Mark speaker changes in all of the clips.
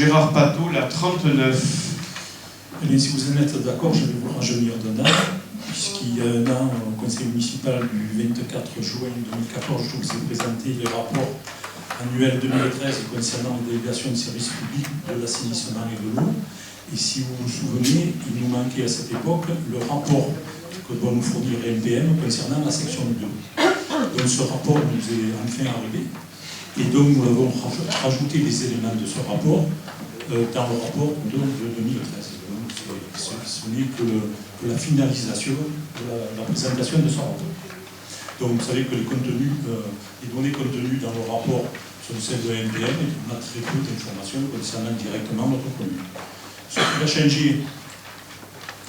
Speaker 1: Gérard Pateau, la 39.
Speaker 2: Eh bien, si vous en êtes d'accord, je vais vous rajeunir d'un an, puisqu'il y a un an, au conseil municipal du 24 juin 2014, je vous ai présenté les rapports annuels 2013 concernant les délégations de services publics, de l'assainissement et de l'eau. Et si vous vous souvenez, il nous manquait à cette époque le rapport que doit nous fournir MPM concernant la section 2. Donc ce rapport nous est enfin arrivé. Et donc nous avons rajouté des éléments de ce rapport dans le rapport de 2013. Donc ce n'est que la finalisation de la présentation de ce rapport. Donc vous savez que les données contenues dans le rapport sont celles de MPM et on a très peu d'informations concernant directement notre commune. Ce qui va changer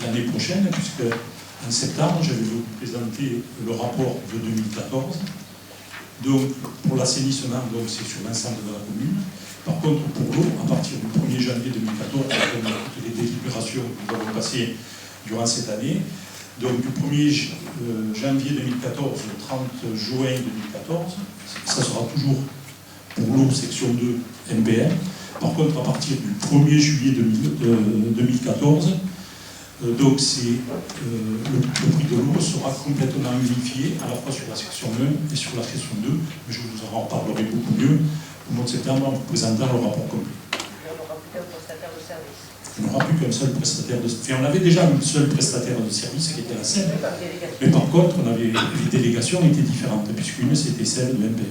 Speaker 2: l'année prochaine, puisque en septembre, je vais vous présenter le rapport de 2014. Donc, pour l'assainissement, c'est sur l'ensemble de la commune. Par contre, pour l'eau, à partir du 1er janvier 2014, comme toutes les délibérations que nous avons passées durant cette année, donc du 1er janvier 2014 au 30 juin 2014, ça sera toujours pour l'eau section 2 MPM. Par contre, à partir du 1er juillet 2014, donc le prix de l'eau sera complètement unifié à la fois sur la section 1 et sur la section 2, mais je vous en reparlerai beaucoup mieux au mois de septembre en vous présentant le rapport complet.
Speaker 3: On n'aura plus qu'un prestataire de service.
Speaker 2: On n'aura plus qu'un seul prestataire de service. Enfin, on avait déjà un seul prestataire de service qui était la SEM, mais par contre, les délégations étaient différentes, puisqu'une c'était celle de MPM.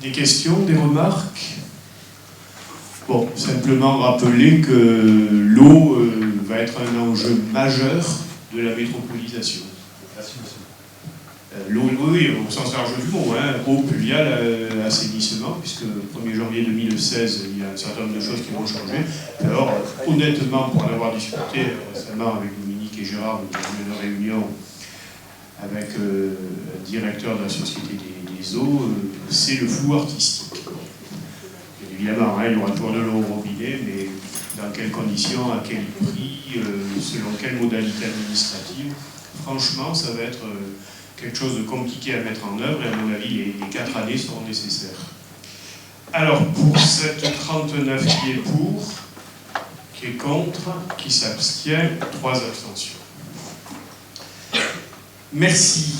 Speaker 1: Des questions, des remarques? Bon, simplement rappeler que l'eau va être un enjeu majeur de la métropolisation. L'eau, oui, au sens large du mot, hein, eau pluviale, assainissement, puisque le 1er janvier 2016, il y a un certain nombre de choses qui vont changer. Alors, honnêtement, pour en avoir discuté récemment avec Dominique et Gérard, nous avons eu une réunion avec le directeur de la Société des eaux, c'est le flou artistique. Évidemment, hein, il y aura toujours de l'eau au robinet, mais dans quelles conditions, à quel prix, selon quelle modalité administrative. Franchement, ça va être quelque chose de compliqué à mettre en œuvre, et à mon avis, les 4 années seront nécessaires. Alors, pour cette 39 qui est pour, qui est contre, qui s'abstient, 3 abstentions. Merci.